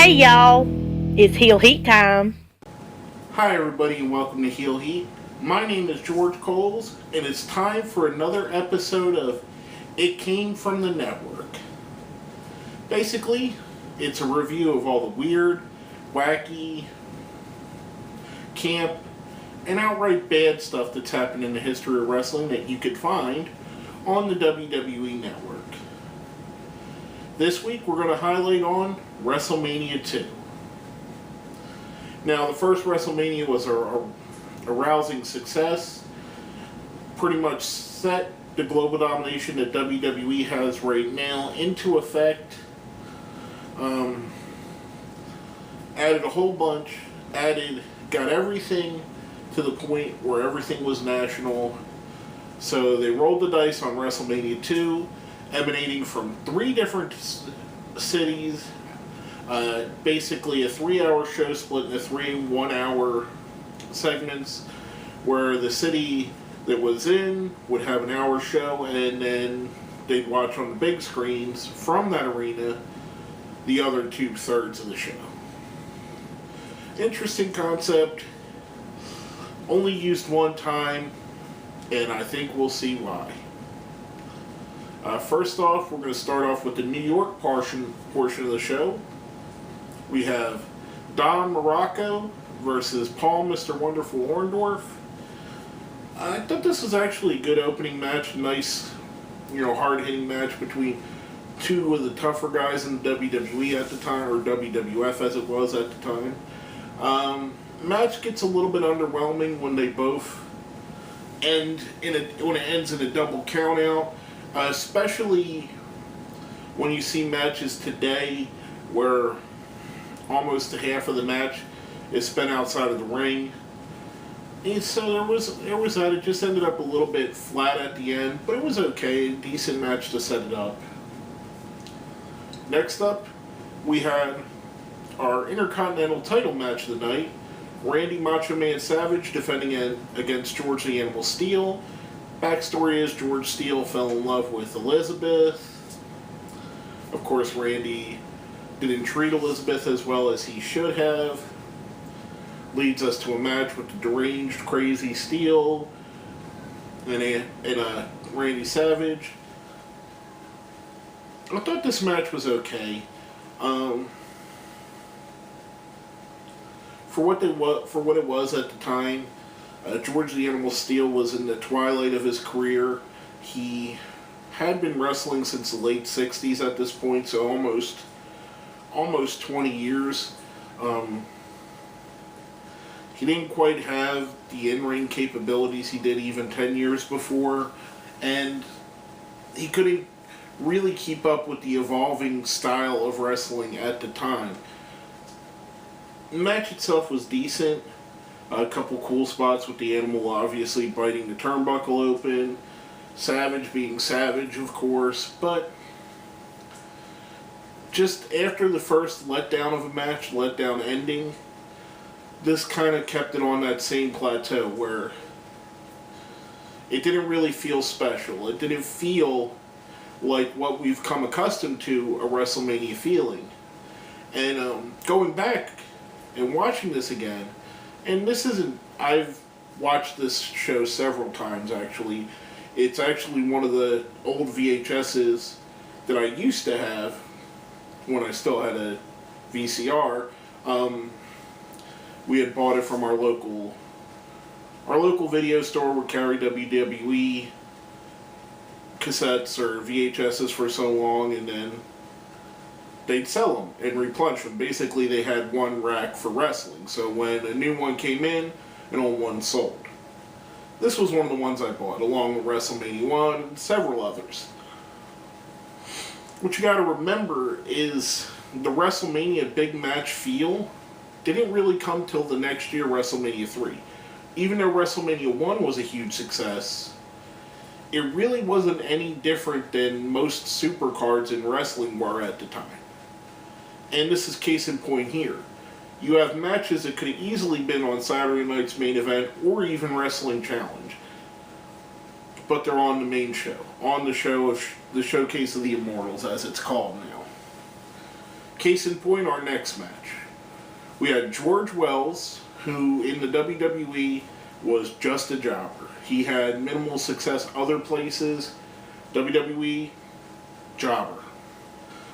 Hey y'all, it's Heel Heat time. Hi everybody and welcome to Heel Heat. My name is George Coles and it's time for another episode of It Came From the Network. Basically, it's a review of all the weird, wacky, camp, and outright bad stuff that's happened in the history of wrestling that you could find on the WWE Network. This week we're going to highlight on WrestleMania 2. Now, the first WrestleMania was a rousing success. Pretty much set the global domination that WWE has right now into effect. Added a whole bunch. Got everything to the point where everything was national. So they rolled the dice on WrestleMania 2, emanating from 3 different cities. Basically a 3-hour show split into 3 1-hour segments, where the city that was in would have an hour show, and then they'd watch on the big screens from that arena the other 2/3 of the show. Interesting concept. Only used one time, and I think we'll see why. First off, we're going to start off with the New York portion of the show. We have Don Morocco versus Paul Mr. Wonderful Orndorff. I thought this was actually a good opening match. Nice, hard-hitting match between 2 of the tougher guys in WWE at the time, or WWF as it was at the time. Match gets a little bit underwhelming when they both when it ends in a double countout. Especially when you see matches today where almost half of the match is spent outside of the ring. And so there was that. It just ended up a little bit flat at the end, but it was okay. Decent match to set it up. Next up, we had our Intercontinental title match of the night. Randy Macho Man Savage defending against George the Animal Steele. Backstory is George Steele fell in love with Elizabeth. Of course, Randy didn't treat Elizabeth as well as he should have. Leads us to a match with the deranged, crazy Steele and Randy Savage. I thought this match was okay. For what it was at the time, George the Animal Steele was in the twilight of his career. He had been wrestling since the late 60s at this point, so almost 20 years. He didn't quite have the in-ring capabilities he did even 10 years before, and he couldn't really keep up with the evolving style of wrestling at the time. The match itself was decent. A couple cool spots with the Animal obviously biting the turnbuckle open. Savage being Savage, of course, but just after the first letdown of a match, letdown ending, this kind of kept it on that same plateau where it didn't really feel special. It didn't feel like what we've come accustomed to a WrestleMania feeling. And going back and watching this again, and I've watched this show several times actually. It's actually one of the old VHSs that I used to have when I still had a VCR. We had bought it from our local video store would carry WWE cassettes or VHSs for so long, and then they'd sell them and replenish them. Basically, they had one rack for wrestling, so when a new one came in, an old one sold. This was one of the ones I bought, along with WrestleMania 1 and several others. What you gotta remember is the WrestleMania big match feel didn't really come till the next year, WrestleMania 3. Even though WrestleMania 1 was a huge success, it really wasn't any different than most supercards in wrestling were at the time. And this is case in point here. You have matches that could have easily been on Saturday night's main event or even Wrestling Challenge. But they're on the main show. On the show of the Showcase of the Immortals, as it's called now. Case in point, our next match. We had George Wells, who in the WWE was just a jobber. He had minimal success other places. WWE, jobber.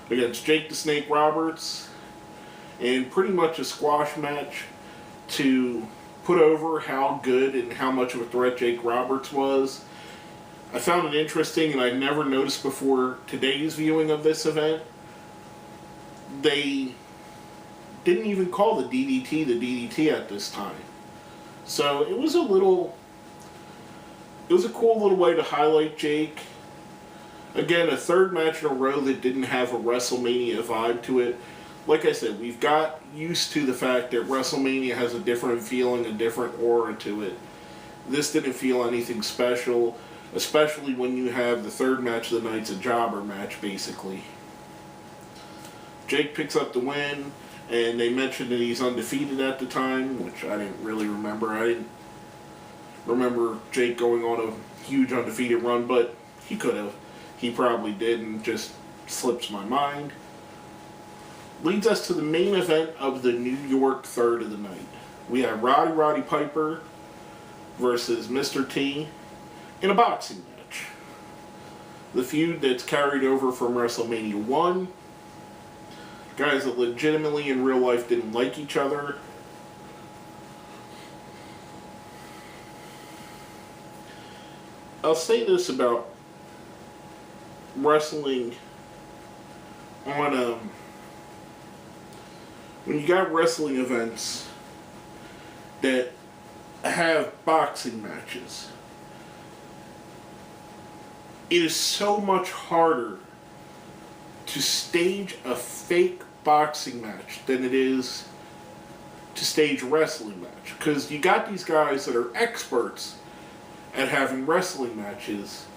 Against Jake the Snake Roberts, and pretty much a squash match to put over how good and how much of a threat Jake Roberts was. I found it interesting, and I'd never noticed before today's viewing of this event. They didn't even call the DDT at this time. So it was a cool little way to highlight Jake. Again, a third match in a row that didn't have a WrestleMania vibe to it. Like I said, we've got used to the fact that WrestleMania has a different feeling, a different aura to it. This didn't feel anything special, especially when you have the third match of the night's a jobber match, basically. Jake picks up the win, and they mentioned that he's undefeated at the time, which I didn't really remember. I didn't remember Jake going on a huge undefeated run, but he could have. He probably did, and just slips my mind. Leads us to the main event of the New York third of the night. We have Roddy Piper versus Mr. T in a boxing match. The feud that's carried over from WrestleMania 1. Guys that legitimately in real life didn't like each other. I'll say this about wrestling on when you got wrestling events that have boxing matches, it is so much harder to stage a fake boxing match than it is to stage a wrestling match. Because you got these guys that are experts at having wrestling matches,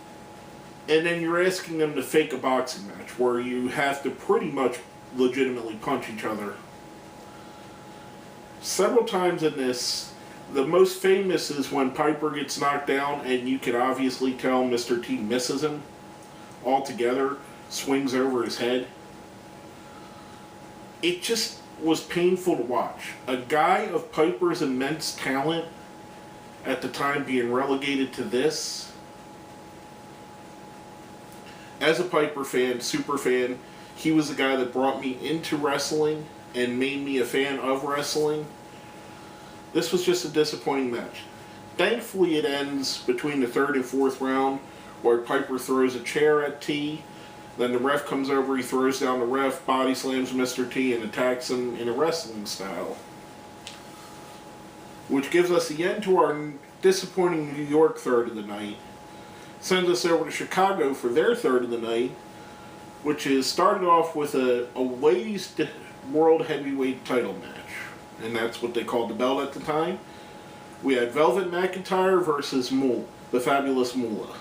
and then you're asking them to fake a boxing match where you have to pretty much legitimately punch each other. Several times in this, the most famous is when Piper gets knocked down and you can obviously tell Mr. T misses him altogether, swings over his head. It just was painful to watch. A guy of Piper's immense talent at the time being relegated to this. As a Piper fan, super fan, he was the guy that brought me into wrestling and made me a fan of wrestling. This was just a disappointing match. Thankfully, it ends between the third and fourth round where Piper throws a chair at T. Then the ref comes over, he throws down the ref, body slams Mr. T, and attacks him in a wrestling style. Which gives us the end to our disappointing New York third of the night. Sends us over to Chicago for their third of the night, which is started off with a ladies' world heavyweight title match. And that's what they called the belt at the time. We had Velvet McIntyre versus the Fabulous Moolah.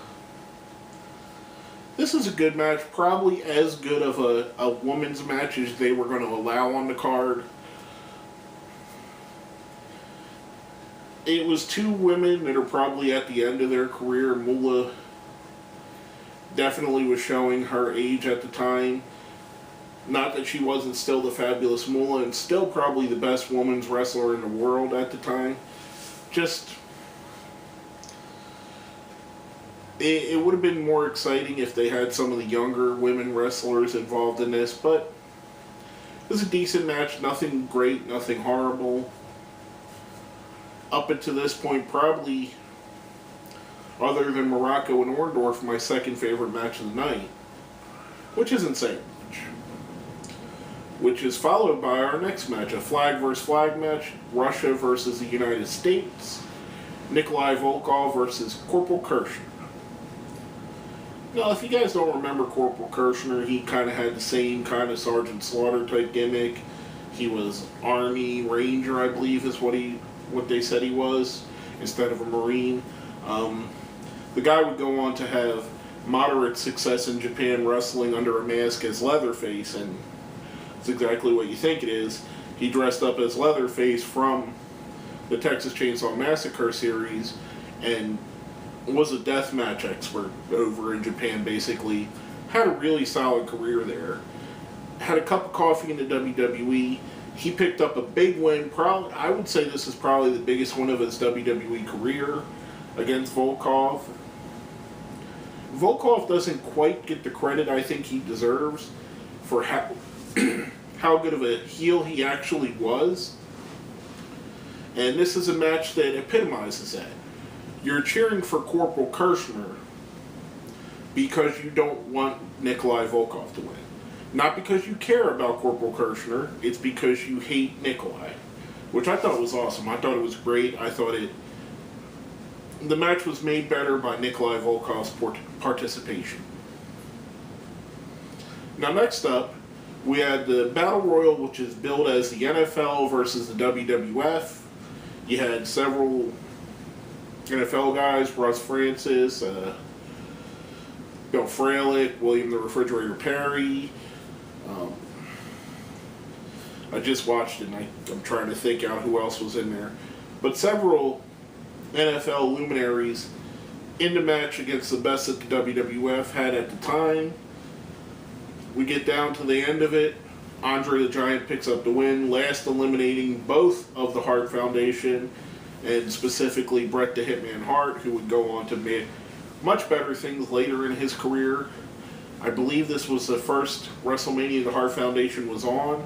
This is a good match, probably as good of a woman's match as they were going to allow on the card. It was two women that are probably at the end of their career. Moolah definitely was showing her age at the time. Not that she wasn't still the Fabulous Moolah, and still probably the best women's wrestler in the world at the time. Just, it would have been more exciting if they had some of the younger women wrestlers involved in this, but it was a decent match. Nothing great, nothing horrible. Up until this point, probably, other than Morocco and Orndorff, my second favorite match of the night, which isn't saying much. Which is followed by our next match, a flag versus flag match, Russia versus the United States, Nikolai Volkov versus Corporal Kirchner. Now, if you guys don't remember Corporal Kirchner, he kind of had the same kind of Sergeant Slaughter type gimmick. He was Army Ranger, I believe is what they said he was, instead of a Marine. The guy would go on to have moderate success in Japan wrestling under a mask as Leatherface, and it's exactly what you think it is. He dressed up as Leatherface from the Texas Chainsaw Massacre series and was a deathmatch expert over in Japan, basically. Had a really solid career there. had a cup of coffee in the WWE. He picked up a big win. Probably, I would say this is probably the biggest one of his WWE career against Volkov. Volkov doesn't quite get the credit I think he deserves for how, how good of a heel he actually was. And this is a match that epitomizes that. You're cheering for Corporal Kirshner because you don't want Nikolai Volkov to win. Not because you care about Corporal Kirshner, it's because you hate Nikolai. Which I thought was awesome. I thought it was great. I thought the match was made better by Nikolai Volkov's participation. Now next up, we had the Battle Royal, which is billed as the NFL versus the WWF. You had several NFL guys, Russ Francis, Bill Fralick, William the Refrigerator Perry. I just watched it and I'm trying to think out who else was in there. But several NFL luminaries in the match against the best that the WWF had at the time. We get down to the end of it. Andre the Giant picks up the win, last eliminating both of the Hart Foundation, and specifically Bret the Hitman Hart, who would go on to make much better things later in his career. I believe this was the first WrestleMania the Hart Foundation was on.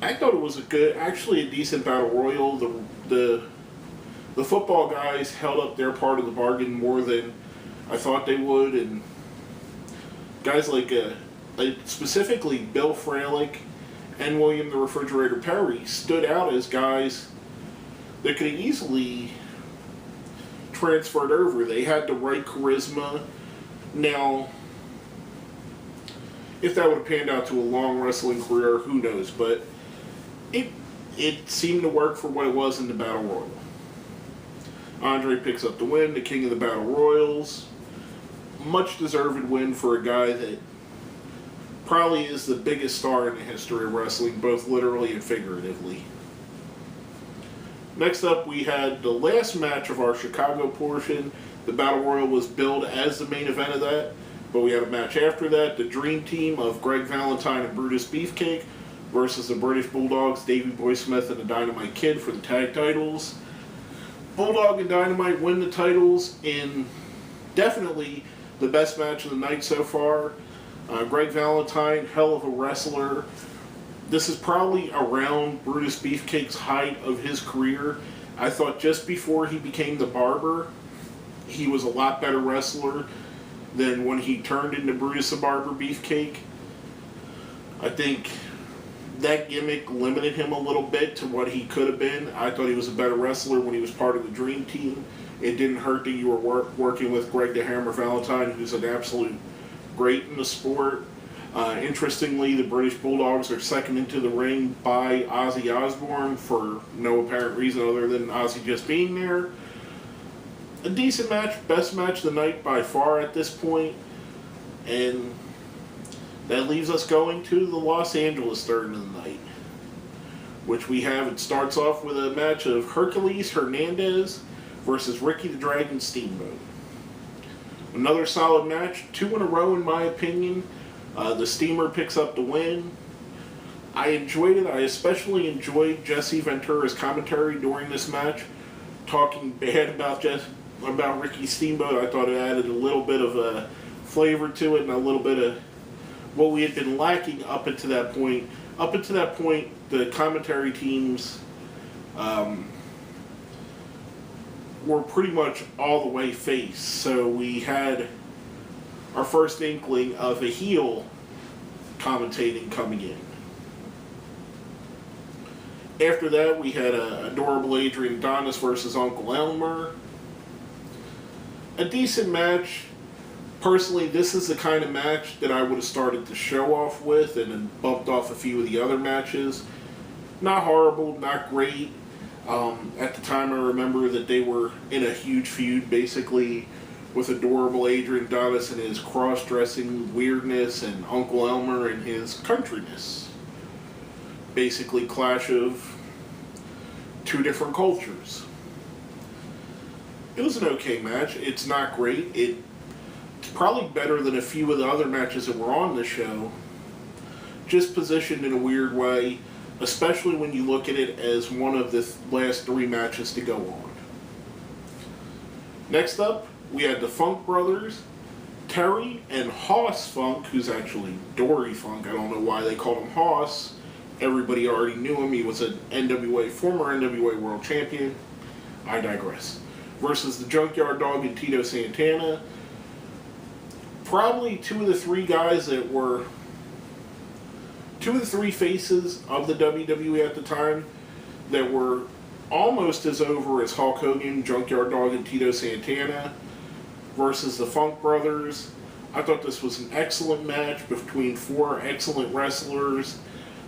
I thought it was actually a decent battle royal. The football guys held up their part of the bargain more than I thought they would, and guys like specifically Bill Fralick and William the Refrigerator Perry stood out as guys that could have easily transferred over. They had the right charisma. Now, if that would have panned out to a long wrestling career, who knows? But it seemed to work for what it was in the Battle Royal. Andre picks up the win, the king of the Battle Royals. Much deserved win for a guy that probably is the biggest star in the history of wrestling, both literally and figuratively. Next up, we had the last match of our Chicago portion. The Battle Royal was billed as the main event of that, but we had a match after that. The Dream Team of Greg Valentine and Brutus Beefcake versus the British Bulldogs, Davey Boy Smith and the Dynamite Kid for the tag titles. Bulldog and Dynamite win the titles in definitely the best match of the night so far. Greg Valentine, hell of a wrestler. This is probably around Brutus Beefcake's height of his career. I thought just before he became the Barber, he was a lot better wrestler than when he turned into Brutus the Barber Beefcake. I think that gimmick limited him a little bit to what he could have been. I thought he was a better wrestler when he was part of the Dream Team. It didn't hurt that you were working with Greg the Hammer Valentine, who's an absolute great in the sport. Interestingly, the British Bulldogs are second into the ring by Ozzy Osbourne for no apparent reason other than Ozzy just being there. A decent match, best match of the night by far at this point. And that leaves us going to the Los Angeles third of the night, which we have. It starts off with a match of Hercules Hernandez versus Ricky the Dragon Steamboat. Another solid match, 2 in a row in my opinion. The Steamer picks up the win. I enjoyed it. I especially enjoyed Jesse Ventura's commentary during this match, talking bad about Ricky Steamboat. I thought it added a little bit of a flavor to it and a little bit of what we had been lacking up until that point. Up until that point, the commentary teams were pretty much all the way face. So we had our first inkling of a heel commentating coming in. After that, we had adorable Adrian Adonis versus Uncle Elmer. A decent match. Personally, this is the kind of match that I would have started the show off with and then bumped off a few of the other matches. Not horrible, not great. At the time, I remember that they were in a huge feud, basically, with adorable Adrian Adonis and his cross-dressing weirdness and Uncle Elmer and his countryness. Basically, clash of two different cultures. It was an okay match. It's not great. It's probably better than a few of the other matches that were on the show. just positioned in a weird way, especially when you look at it as one of the last 3 matches to go on. Next up, we had the Funk Brothers, Terry and Hoss Funk, who's actually Dory Funk. I don't know why they called him Hoss. Everybody already knew him. He was an former NWA World Champion. I digress. Versus the Junkyard Dog and Tito Santana. Probably 2 of the 3 guys that were 2 of the 3 faces of the WWE at the time that were almost as over as Hulk Hogan, Junkyard Dog, and Tito Santana versus the Funk Brothers. I thought this was an excellent match between 4 excellent wrestlers.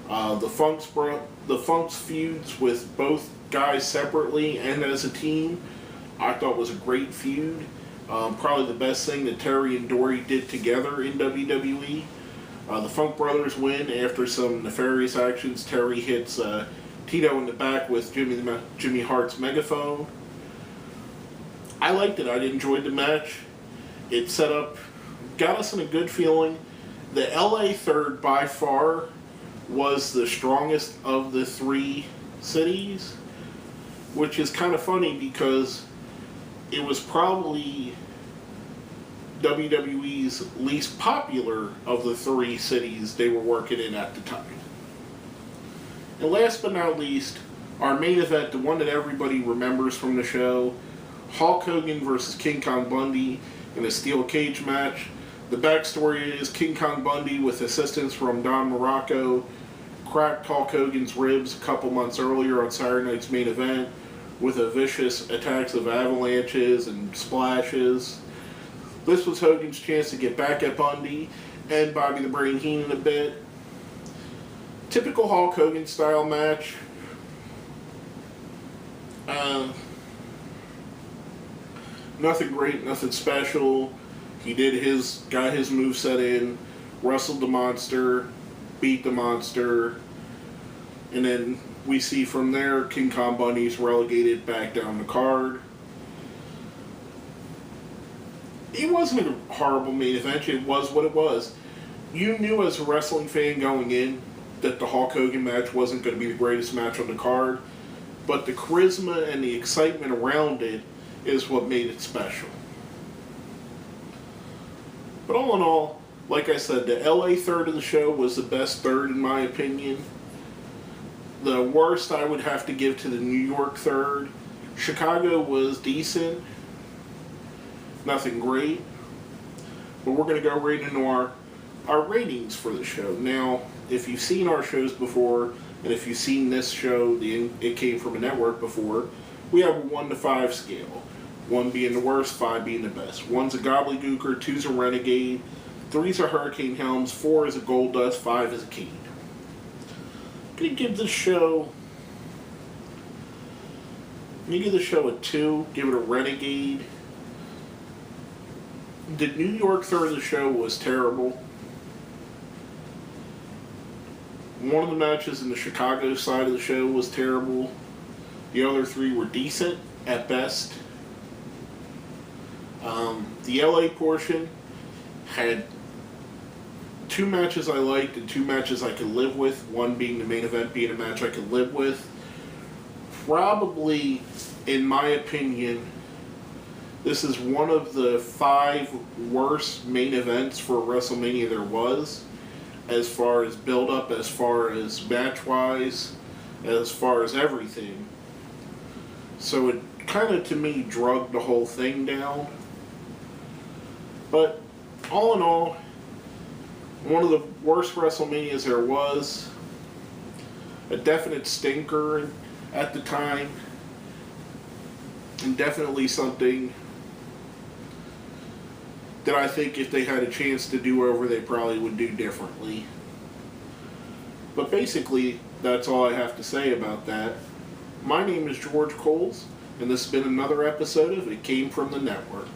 The Funk's feuds with both guys separately and as a team, I thought was a great feud. Probably the best thing that Terry and Dory did together in WWE. The Funk Brothers win after some nefarious actions. Terry hits Tito in the back with Jimmy Hart's megaphone. I liked it. I enjoyed the match. It got us in a good feeling. The LA third by far was the strongest of the 3 cities, which is kind of funny because it was probably WWE's least popular of the 3 cities they were working in at the time. And last but not least, our main event, the one that everybody remembers from the show, Hulk Hogan versus King Kong Bundy in a steel cage match. The backstory is King Kong Bundy, with assistance from Don Morocco, cracked Hulk Hogan's ribs a couple months earlier on Saturday Night's Main Event with a vicious attacks of avalanches and splashes. This was Hogan's chance to get back at Bundy and Bobby the Brain Heenan a bit. Typical Hulk Hogan style match. Nothing great, nothing special. He got his moveset in, wrestled the monster, beat the monster, and then we see from there King Kong Bundy's relegated back down the card. It wasn't a horrible main event. It was what it was. You knew as a wrestling fan going in that the Hulk Hogan match wasn't going to be the greatest match on the card, but the charisma and the excitement around it is what made it special. But all in all, like I said, the LA third of the show was the best third in my opinion. The worst I would have to give to the New York third. Chicago was decent. Nothing great. But we're going to go right into our ratings for the show. Now, if you've seen our shows before, and if you've seen this show, it came from a network before, we have a 1 to 5 scale. 1 being the worst, 5 being the best. 1's a gobbledygooker, 2's a renegade, 3's a Hurricane Helms, 4 is a Gold Dust, 5 is a Kane. I'm going to give this show a 2, give it a renegade. The New York third of the show was terrible. One of the matches in the Chicago side of the show was terrible. The other 3 were decent at best. The LA portion had 2 matches I liked and 2 matches I could live with. 1 being the main event being a match I could live with. Probably, in my opinion, this is one of the 5 worst main events for WrestleMania there was, as far as build-up, as far as match-wise, as far as everything. So it kind of, to me, drugged the whole thing down. But, all in all, one of the worst WrestleManias there was. A definite stinker at the time. And definitely something that I think if they had a chance to do over, they probably would do differently. But basically, that's all I have to say about that. My name is George Coles, and this has been another episode of It Came From the Network.